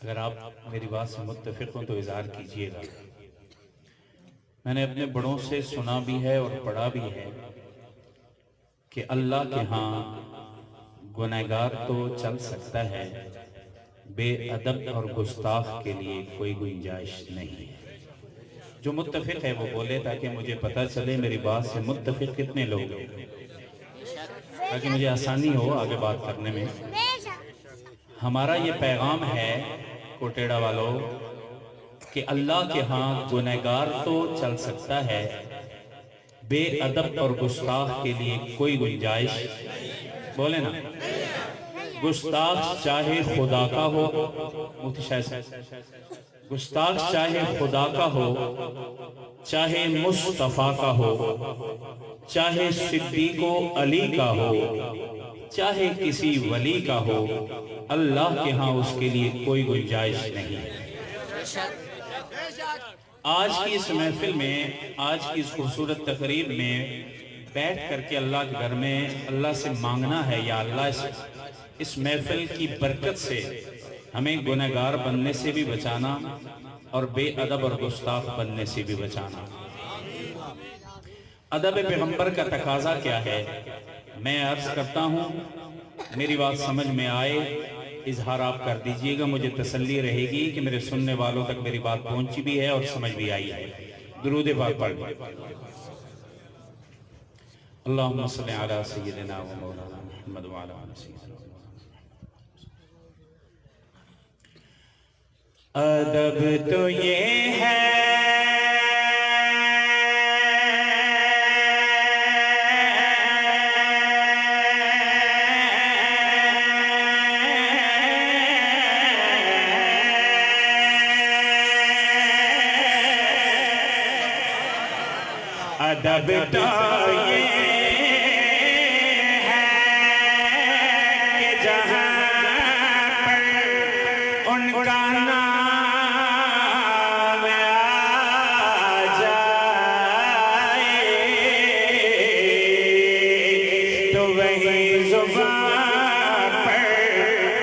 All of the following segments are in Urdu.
اگر آپ میری بات سے متفق ہوں تو اظہار کیجئے گا۔ میں نے اپنے بڑوں سے سنا بھی ہے اور پڑھا بھی ہے کہ اللہ کے ہاں گنہگار تو چل سکتا ہے، بے ادب اور گستاخ کے لیے کوئی گنجائش نہیں ہے۔ جو متفق ہے وہ بولے تاکہ مجھے پتہ چلے میری بات سے متفق کتنے لوگ ہیں، تاکہ مجھے آسانی ہو آگے بات کرنے میں۔ ہمارا یہ پیغام ہے کوٹیڑا والوں کہ اللہ کے ہاں گنہگار تو چل سکتا ہے، بے ادب اور گستاخ کے لیے کوئی گنجائش بولے نا۔ گستاخ چاہے خدا کا ہو، مفتی شاہ صاحب، گستاخ چاہے خدا کا ہو، چاہے مصطفیٰ کا ہو، چاہے صدیق و علی کا ہو، چاہے کسی ولی کا ہو، اللہ کے ہاں اس کے لیے کوئی گنجائش نہیں ہے۔ آج کی اس محفل میں، آج کی اس خوبصورت تقریب میں بیٹھ کر کے اللہ کے گھر میں اللہ سے مانگنا ہے، یا اللہ اس محفل کی برکت سے ہمیں گنہگار بننے سے بھی بچانا اور بے ادب اور گستاخ بننے سے بھی بچانا۔ ادب پیغمبر کا تقاضا کیا ہے؟ میں عرض کرتا ہوں، میری بات سمجھ میں آئے اظہار آپ کر دیجئے گا، مجھے تسلی رہے گی کہ میرے سننے والوں تک میری بات پہنچی بھی ہے اور سمجھ بھی آئی ہے۔ درود پاک پڑھ لیں۔ اللہم صلی علی سیدنا و مولانا محمد و علی آلہ سیدنا۔ ادب تو یہ ہے ادب تو یہ ہے کہ جہاں پر ان کا نام آ جائے تو وہی زبان پر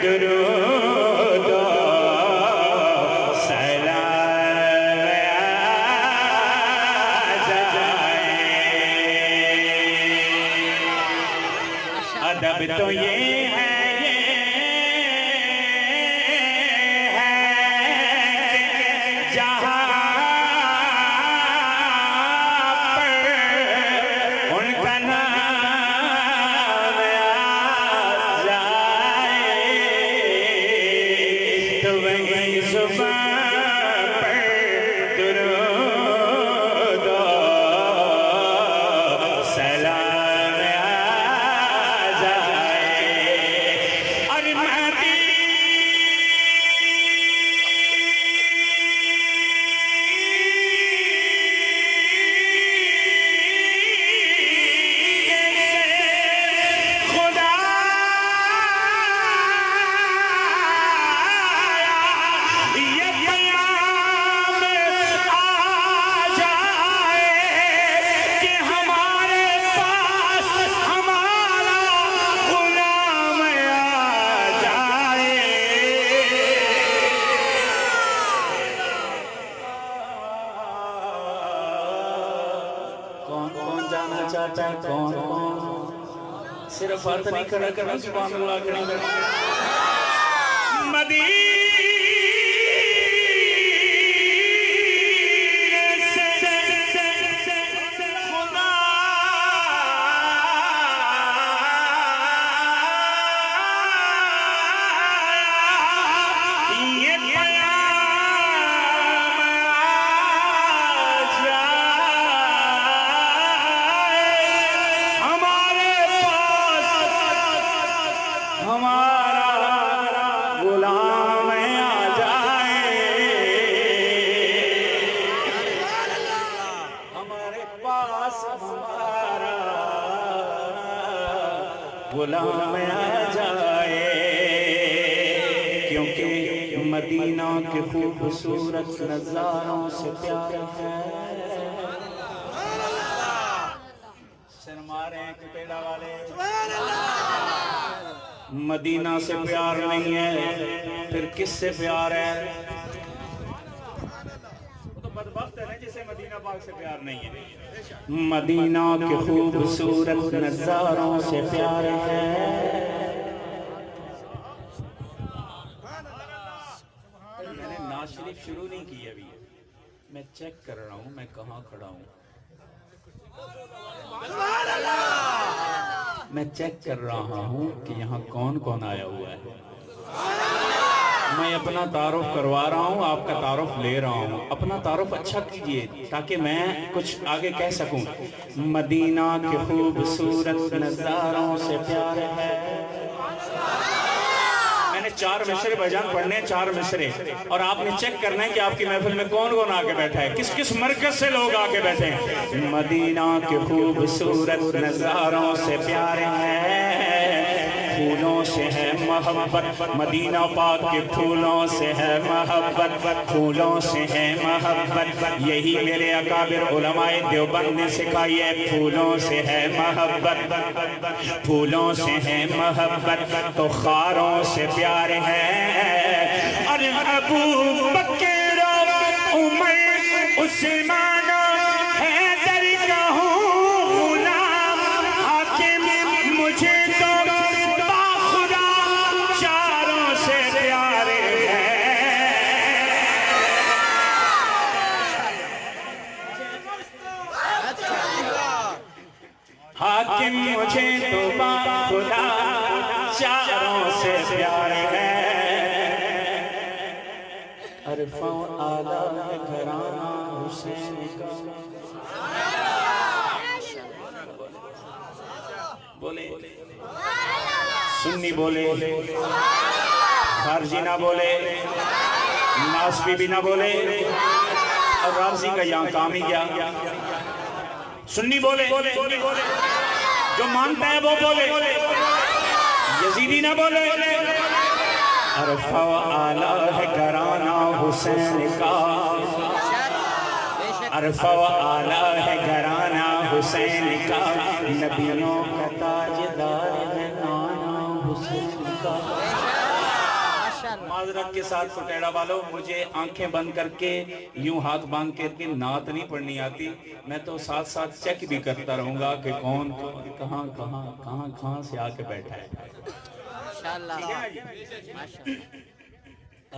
درود و ادب تو یہ ہے کہ جہاں پر ان کا نام آ جائے تو وہی زبان پر درود و سلام چاہتا ہے کون کون صرف ہاتھ نہیں کھڑا کرنا سبحان اللہ کرنا مدینہ غلام آ جائے، کیونکہ مدینہ کے خوبصورت نظاروں سے پیار ہے۔ سر مارے کوٹیڑا والے، مدینہ سے پیار نہیں ہے پھر کس سے پیار ہے؟ وہ تو بدبخت ہے نا جسے مدینہ پاک سے پیار نہیں ہے۔ مدینہ کے خوبصورت نظاروں سے پیار ہے۔ میں نے نعت شریف شروع نہیں کی ابھی، میں چیک کر رہا ہوں میں کہاں کھڑا ہوں، میں چیک کر رہا ہوں کہ یہاں کون کون آیا ہوا ہے۔ میں اپنا تعارف کروا رہا ہوں، آپ کا تعارف لے رہا ہوں۔ اپنا تعارف اچھا کیجئے تاکہ میں کچھ آگے کہہ سکوں۔ مدینہ کے خوبصورت نظاروں سے پیار ہے۔ میں نے 4 مصرے بجان پڑھنے، 4 مصرے، اور آپ نے چیک کرنا ہے کہ آپ کی محفل میں کون کون آکے بیٹھا ہے، کس کس مرکز سے لوگ آکے بیٹھے ہیں۔ مدینہ کے خوبصورت نظاروں سے پیار ہے، پھولوں سے ہے محبت، مدینہ پاک کے پھولوں سے ہے محبت، پھولوں سے ہے محبت، یہی میرے اکابر علماء دیوبند نے سکھائی ہے۔ پھولوں سے ہے محبت، پھولوں سے ہے محبت، تو خاروں سے پیار ہے۔ اور ابو بکر عمر عثمان حیدر کا ہوں غلام، حاکم مجھے تو باخدا چاروں سے پیار ہے۔ حاکم مجھے تو باخدا چاروں سے پیار ہے۔ عرفہ اعلیٰ ہے گھرانہ حسین کا۔ بولے سنی بولے، خارجی نہ بولے، ناسبی بھی نہ بولے، اور رازی کا یہاں کام ہی کیا۔ سنی بولے، جو مانتا ہے وہ بولے، یزیدی نہ بولے۔ عرفہ اعلیٰ ہے گھرانہ حسین کا، عرفہ اعلیٰ ہے گھرانہ حسین کا، نبیوں کا تاجدار ہے نانا حسین کا۔ معذرت کے ساتھ کٹیڑا والوں، مجھے آنکھیں بند کر کے یوں ہاتھ باندھ کے نعت نہیں پڑھنی آتی، میں تو ساتھ ساتھ چیک بھی کرتا رہوں گا کہ کون کہاں سے آ کے بیٹھا ہے۔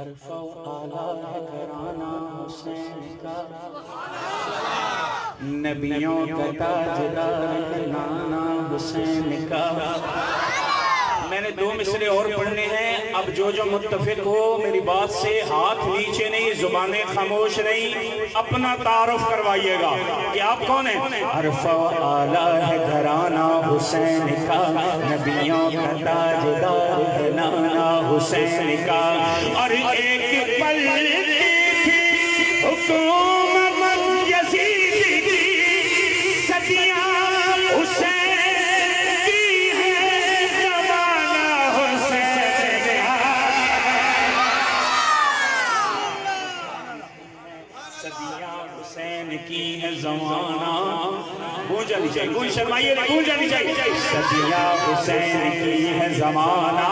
عرفہ اعلیٰ ہے گھرانہ حسین کا، نبیوں کا تاجدار ہے نانا حسین کا۔ میں نے 2 مصرے اور پڑھنے ہیں، اب جو متفق ہو میری بات سے ہاتھ نیچے نہیں، زبانیں خاموش نہیں، اپنا تعارف کروائیے گا کہ آپ کون ہیں۔ عرفہ اعلیٰ ہے گھرانہ حسین کا، نبیوں کا تاجدار ہے نانا حسین کا۔ اور ایک پل تھی حکومت یزید کی، صدیاں حسین کی ہے زمانہ، گونج جانی چاہیے، گونج شرمائیے نہیں، گونج جانی چاہیے۔ صدیاں حسین کی ہے زمانہ،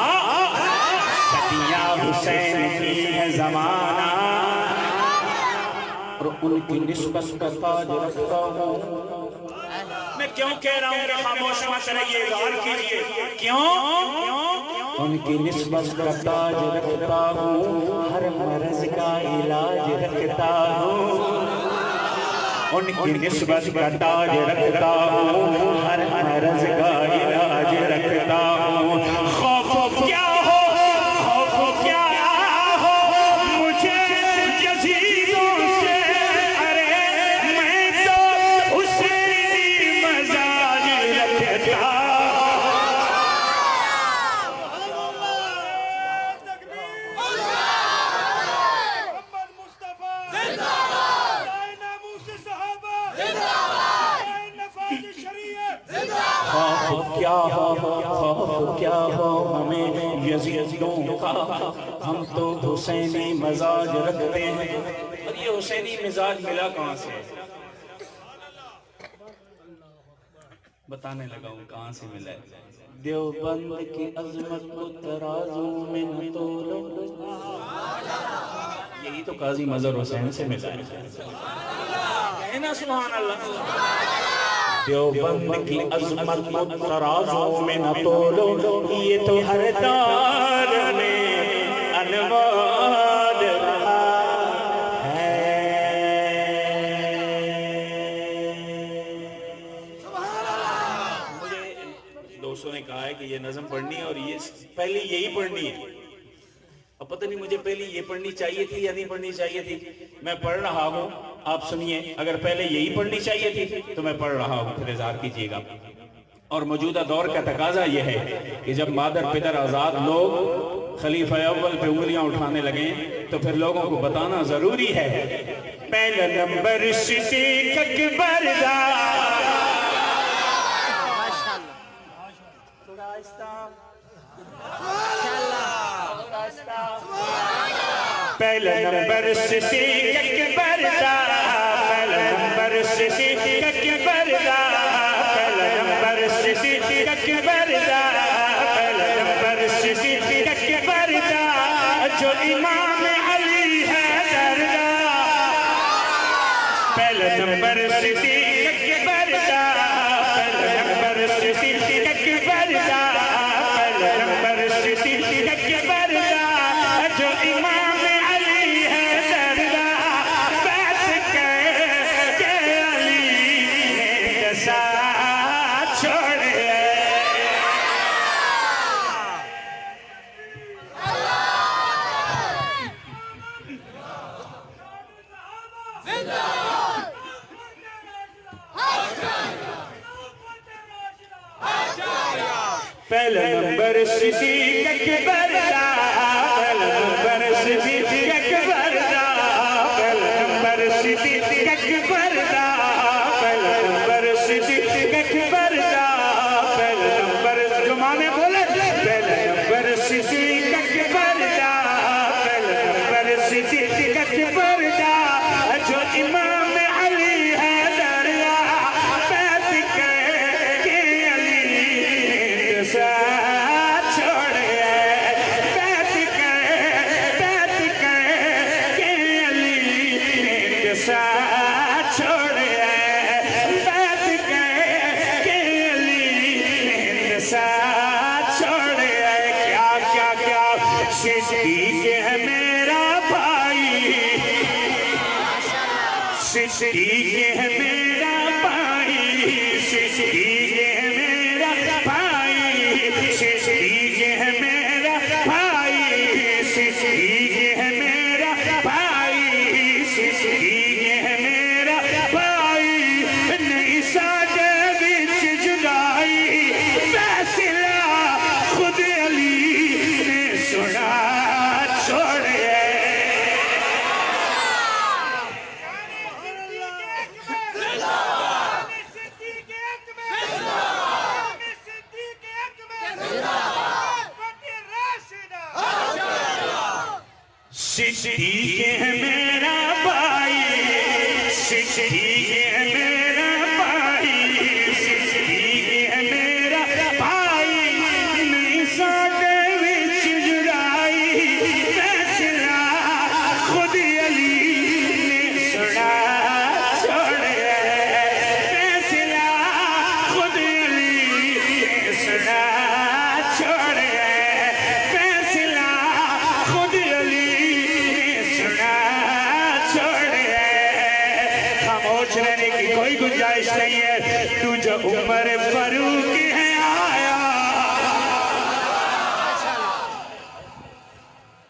صدیاں حسین کی ہے زمانہ، اور ان کی نسبت کا تاج رکھتا ہوں۔ میں کیوں کہہ رہا ہوں کہ خاموش مت رہیے، غور کیجئے، کیوں؟ ان کی نسبت کا تاج رکھتا ہوں، ہر مرض کا علاج رکھتا ہوں۔ ان کی نسبت کا تاج رکھتا ہوں، ہر مرض کا علاج رکھتا ہوں۔ خوف کیا ہو، خوف کیا ہو مجھے یزیدوں سے، ارے میں تو حسینی مزاج رکھتا ہوں۔ خوف کیا ہو ہمیں یزیدوں کا، ہم تو حسینی مزاج رکھتے ہیں۔ اور یہ حسینی مزاج ملا کہاں سے؟ بتانے لگا ہوں کہاں سے ملا ہے۔ دیوبند کی عظمت کو ترازو میں نہ تولو. یہی تو قاضی مظہر حسین سے ملا ہے. کہنا سبحان اللہ. دیوبند کی عظمت کو ترازو میں نہ تولو، یہ تو ہر دار میں انوار رہا ہے. مجھے دوستوں نے کہا ہے کہ یہ نظم پڑھنی ہے اور یہ پہلی یہی پڑھنی ہے. اب پتہ نہیں مجھے پہلی یہ پڑھنی چاہیے تھی یا نہیں پڑھنی چاہیے تھی. میں پڑھ رہا ہوں، آپ سنیے. اگر پہلے یہی پڑھنی چاہیے تھی تو میں پڑھ رہا ہوں، پھر اظہار کیجئے گا. اور موجودہ دور کا تقاضا یہ ہے کہ جب مادر پدر آزاد لوگ خلیفہ اول پہ انگلیاں اٹھانے لگیں تو پھر لوگوں کو بتانا ضروری ہے. پہلا نمبر صدیق اکبر دا. پہلا نمبر صدیق اکبر دا. پہلا نمبر صدیق اکبر دا. پہلا نمبر صدیق اکبر دا. پہلا نمبر صدیق اکبر دا. جو امام علی حیدر دا. پہلا نمبر صدیق اکبر دا. پہلا نمبر صدیق اکبر دا. پہلا نمبر صدیق اکبر دا. جو امام پہلا نمبر صدیق اکبر دا. پہلا نمبر صدیق اکبر دا. پہلا نمبر صدیق اکبر دا. پہلا نمبر صدیق اکبر دا. پہلا نمبر زمانے بولے. پہلا نمبر صدیق اکبر دا. پہلا نمبر صدیق اکبر دا. جو امام علی حیدر دا. بیعت کر کے علی ساتھ چھوڑے. بیعت کر کے علی ساتھ چھوڑے. بیعت کر کے علی ساتھ چھوڑے. کیا کیا کیا صدیق ہے میرا بھائی. صدیق ہے میرا بھائی. صدیق ہے میرا بھائی. صدیق ہے میرا بھائی. صدیق ہے میرا بھائی. صدیق ہے میرا بھائی. نہیں ساجے وچ جدائی. فیصلہ خود علی نے سنا چھوڑے. صدیق ہے میرا بھائی. صدیق ہے میرا بھائی. صدیق ہے میرا بھائی. نہیں ساڈے وچ جدائی. فیصلہ خود علی نے سنا چھوڑے. فیصلہ خود علی نے سنا چھوڑے. فیصلہ خود علی خاموش رہنے کی کوئی گنجائش نہیں ہے. تو جو عمر فاروق ہے آیا.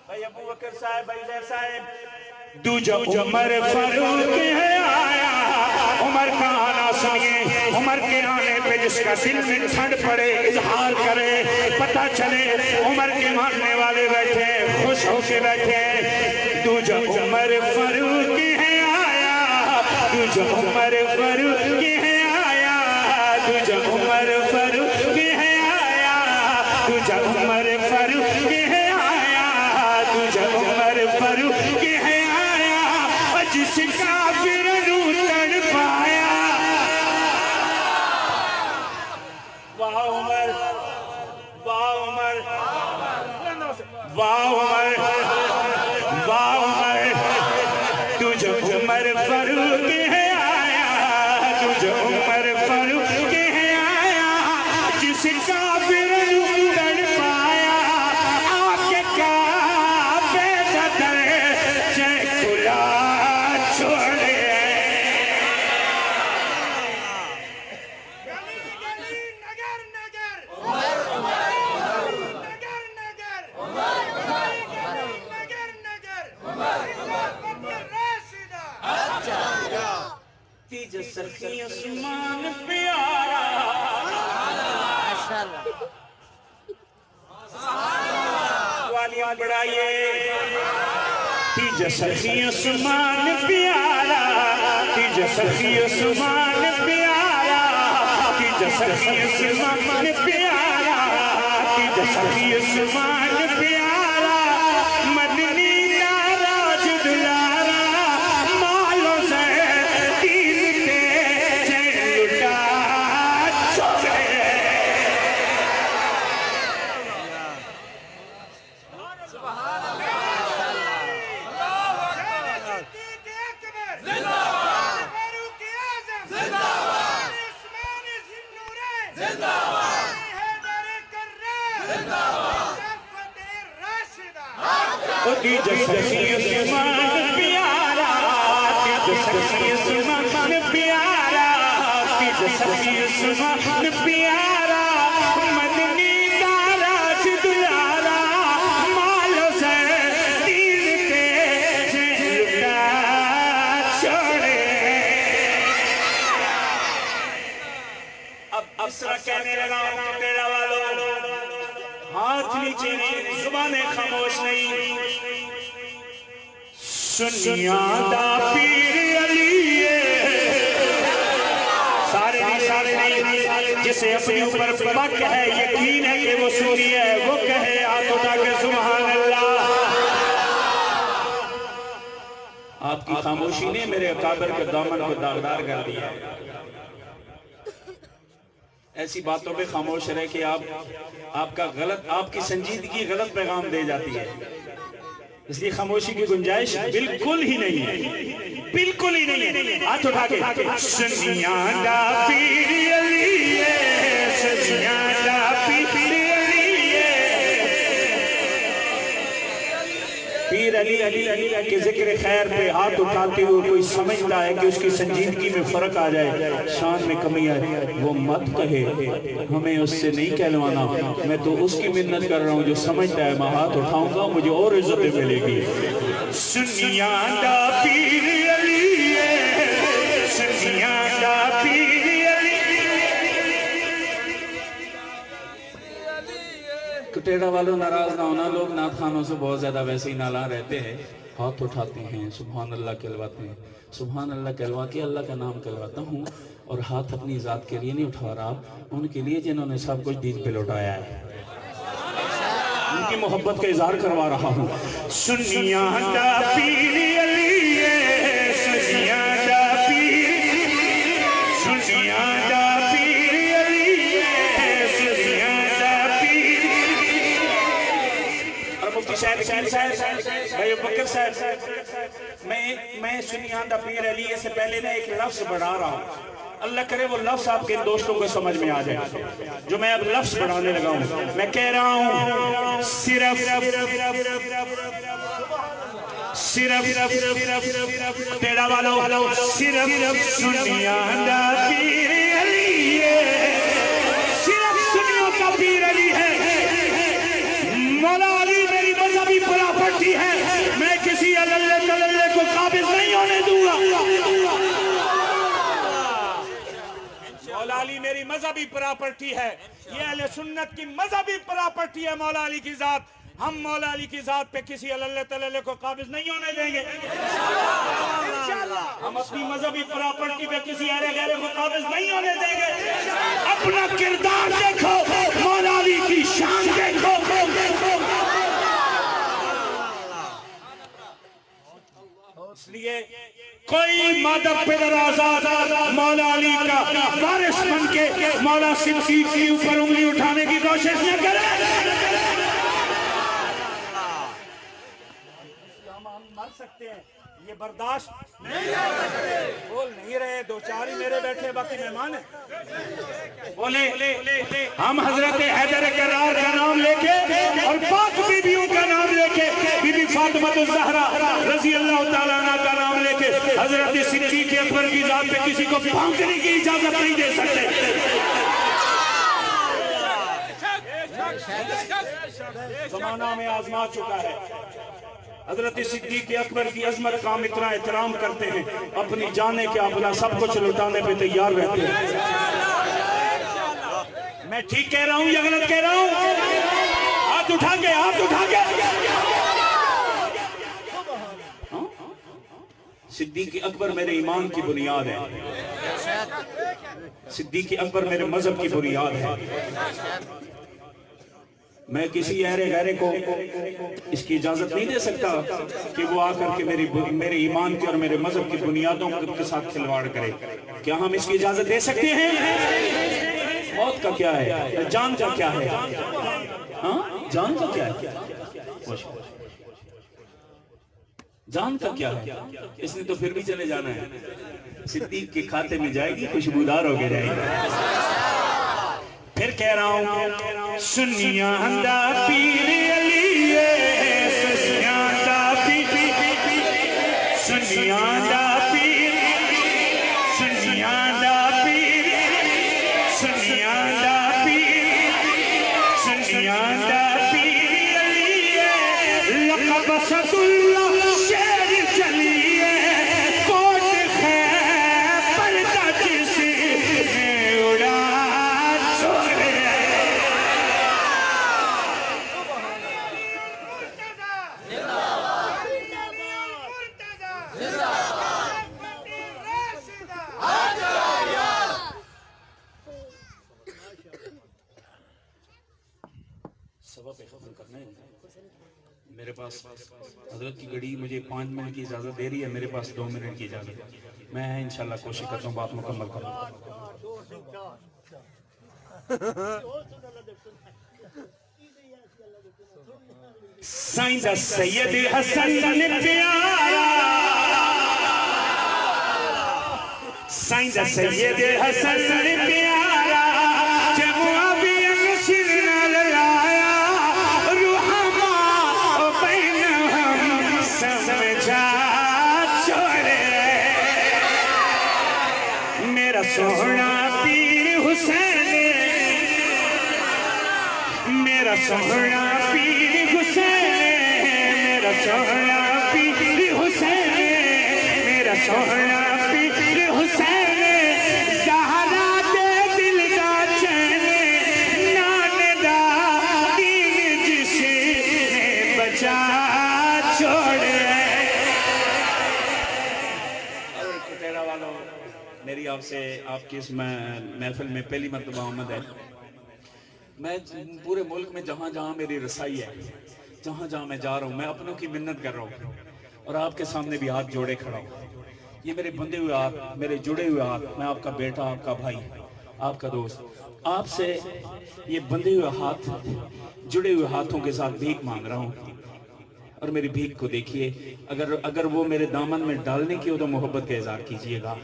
بھائی ابو بکر صاحب، بھائی زیر صاحب. تو جو عمر فاروق ہے آیا. عمر کا آنا سنیے. عمر کے آنے پہ جس کا دل میں ٹھنڈ پڑے اظہار کرے. پتہ چلے عمر کے ماننے والے بیٹھے خوش ہو کے بیٹھے. تو جو عمر فاروق ہے آیا. تو جو عمر فاروق ہے آیا. تو جو عمر فاروق ہے آیا. تو جو عمر فاروق ہے آیا. تو جو عمر فاروق ہے آیا. جس کافر نو تڑپایا. واہ عمر واہ عمر واہ عمر تجھے عمر فاروق ہے آیا تجھے عمر فاروق ہے آیا جس کافر تڑ پایا آکے کعبے کا در کھلا چھوڑے تیجے سخی عثمان پیارا والیاں بڑھائیے تیجے سخی عثمان پیارا تیجے سخی عثمان پیارا تیجے سخی عثمان پیارا تیجے سخی عثمان پیارا مدنی ناراج دلارا مالوں سے تیجے سخی عثمان پیارا تیجے سخی عثمان پیارا تیجے سخی عثمان پیارا مدنی ناراج دلارا مالوں سے دین پہ لٹا چھوڑے اب اس طرح کہنے لگا ہوں تیرا والو ہاتھ نیچے نہیں زبانیں خاموش نہیں سنیاں دا پیر علی سارے نہیں جسے اپنے اوپر پک ہے یقین ہے کہ وہ سنی ہے وہ کہے ہاتھ اٹھا کے سبحان اللہ آپ کی خاموشی نے میرے اکابر کے دامن کو داغدار کر دیا ایسی باتوں پہ خاموش رہے کہ آپ کا غلط آپ کی سنجیدگی غلط پیغام دے جاتی ہے اس لیے خاموشی کی گنجائش بالکل ہی نہیں ہے بالکل ہی نہیں ہے ہاتھ اٹھا کے سنیاں دا پیر علی سنیاں دا پیر علی پیر علی کے ذکر خیر پہ ہاتھ اٹھاتے ہوئے کوئی سمجھتا ہے کہ اس کی سنجیدگی میں فرق آ جائے شان میں کمی آئے وہ مت کہے ہمیں اس سے نہیں کہلوانا میں تو اس کی منت کر رہا ہوں جو سمجھتا ہے میں ہاتھ اٹھاؤں گا مجھے اور عزتیں ملے گی سنیاں دا پیر علی سنیاں دا پیر علی کٹیڑا والوں ناراض نہ ہونا لوگ نعت خانوں سے بہت زیادہ ویسے ہی نالاں رہتے ہیں ہاتھ اٹھاتے ہیں سبحان اللہ کہلواتے ہیں سبحان اللہ کہلوا کے اللہ کا نام کہلواتا ہوں اور ہاتھ اپنی ذات کے لیے نہیں اٹھا رہا ان کے لیے جنہوں نے سب کچھ دین پہ لوٹایا ہے ان کی محبت کا اظہار کروا رہا ہوں سنیاں دا پیر علی سنیاں دا پیر سنیاں دا پیر علی سنیاں دا پیر اور مفتی صاحب بھائی بکر صاحب میں سنیاں دا پیر علی سے پہلے میں ایک لفظ بڑھا رہا ہوں اللہ کرے وہ لفظ آپ کے دوستوں کو سمجھ میں آ جائے جو میں اب لفظ بڑھانے لگا ہوں میں کہہ رہا ہوں صرف تیرا والو صرف سنیاں دا پیر علی صرف سنیوں کا پیر علی ہے مولا علی میری مذہبی پراپرٹی ہے میں کسی اللہ کو قابض نہیں ہونے دوں گا مولا علی میری مذہبی پراپرٹی ہے یہ اہل سنت کی مذہبی پراپرٹی ہے مولا علی کی ذات ہم مولا علی کی ذات پہ کسی اللہ تعالی کو قابض نہیں ہونے دیں گے ہم اپنی مذہبی پراپرٹی پہ کسی غیر کو قابض نہیں ہونے دیں گے اپنا کردار دیکھو مولا علی کی شان دیکھو اس لیے کوئی مادہ پدر آزاد مولا علی کا وارث بن کے مولا صدیق کے اوپر انگلی اٹھانے کی کوشش نہ کرے سکتے ہیں، یہ برداشت نہیں کر سکتے۔ بول نہیں رہے، دو چار ہی میرے بیٹھے، باقی مہمان ہیں۔ بولے ہم حضرت حیدر کرار کا نام لے کے اور پاک بیویوں کا نام لے کے، بی بی فاطمہ الزہرا رضی اللہ تعالیٰ عنہ کا نام لے کے حضرت صدیق اکبر کی ذات پہ کسی کو پھونکنے کی اجازت نہیں دے سکتے۔ زمانہ میں آزما چکا ہے، حضرت صدیق اکبر کی عظمت کا ہم اتنا احترام کرتے ہیں، اپنی جانے کے اپنا سب کچھ لٹانے پہ تیار رہتے ہیں۔ میں ٹھیک کہہ رہا ہوں یا غلط کہہ رہا ہوں؟ ہاتھ اٹھا کے، ہاتھ اٹھا کے۔ صدیق اکبر میرے ایمان کی بنیاد ہے، صدیق اکبر میرے مذہب کی بنیاد ہے۔ میں کسی غیرے کو اس کی اجازت نہیں دے سکتا کہ وہ آ کر کے میرے ایمان کی اور میرے مذہب کی بنیادوں کے ساتھ کھلواڑ کرے۔ کیا ہم اس کی اجازت دے سکتے ہیں؟ موت کا کیا ہے؟ جان کا کیا ہے؟ ہاں جان کا کیا ہے؟ جان کا کیا ہے؟ اس نے تو پھر بھی چلے جانا ہے۔ صدیق کے کھاتے میں جائے گی، خوشبودار ہو کے جائے گی۔ پھر کہہ رہا ہوں، سنیاندہ پیر علی سنیاندہ پیر، سنیاندہ پیر، سنیاندہ پیر، سنیاندہ پیر، سنیاندہ پیر علی لقب اسد اللہ شیر چلیے کوٹ خیبر کا جس نے اڑا چھوڑے۔ میرے پاس حضرت کی گھڑی مجھے 5 منٹ کی اجازت دے رہی ہے، میرے پاس 2 منٹ کی اجازت ہے۔ میں انشاءاللہ کوشش کرتا ہوں بات مکمل کروں۔ سائندہ سید حسن پیارا، سائندہ سید حسن پیارا، جب ابھی انشر نہ للایا روحما بینہم سمجھا چھوڑے۔ میرا سونا پیر حسین، میرا سونا پیر حسین، میرا سونا پیر حسین، میرا سونا پیر حسین، زہرا دے دل دا چین، نان دا دین جس نے بچا چھوڑے۔ کٹیرا والوں، میری آپ سے آپ کی اس محفل میں پہلی مرتبہ آمد ہے۔ میں پورے ملک میں جہاں جہاں میری رسائی ہے، جہاں جہاں میں جا رہا ہوں، میں اپنوں کی منت کر رہا ہوں اور آپ کے سامنے بھی ہاتھ جوڑے کھڑا ہوں۔ یہ میرے بندے ہوئے ہاتھ، میرے جڑے ہوئے ہاتھ، میں آپ کا بیٹا، آپ کا بھائی، آپ کا دوست، آپ سے یہ بندے ہوئے ہاتھ، جڑے ہوئے ہاتھوں کے ساتھ بھیک مانگ رہا ہوں۔ اور میری بھیک کو دیکھیے، اگر وہ میرے دامن میں ڈالنے کی ہو تو محبت کا اظہار کیجئے گا۔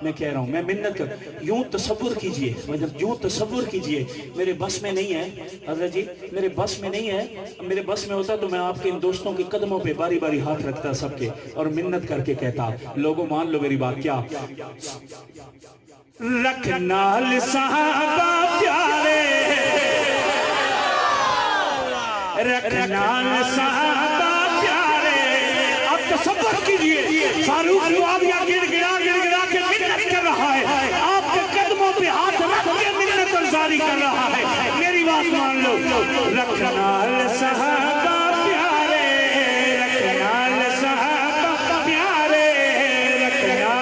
میں کہہ رہا ہوں، میں منت کر، یوں تصور کیجئے، یوں تصور کیجئے، میرے بس میں نہیں ہے حضرت جی، میرے بس میں نہیں ہے، میرے بس میں ہوتا تو میں آپ کے ان دوستوں کے قدموں پہ باری باری ہاتھ رکھتا سب کے اور منت کر کے کہتا، لوگوں مان لو میری بات، کیا رکھنا صحابہ پیارے، رکھنا صحابہ پیارے۔ آپ تصور کیجئے، فاروق معاویہ گڑ گڑا کے منت کر رہا ہے، آپ کے قدموں پہ ہاتھ رکھ کے منت گزاری کر رہا ہے۔ میری بات مان لو، رکھنا صحابہ پیارے، رکھنا صحابہ پیارے، رکھنا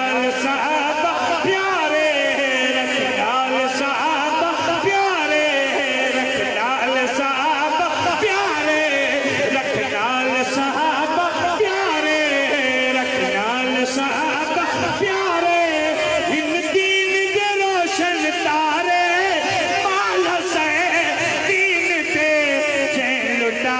صحابہ پیارے، رکھنا صحابہ پیارے، رکھنا صحابہ پیارے، رکھنا صحابہ پیارے، رکھنا صحابہ پیارے۔ ان دین کے روشن تارے مال سے دین پہ چین لٹا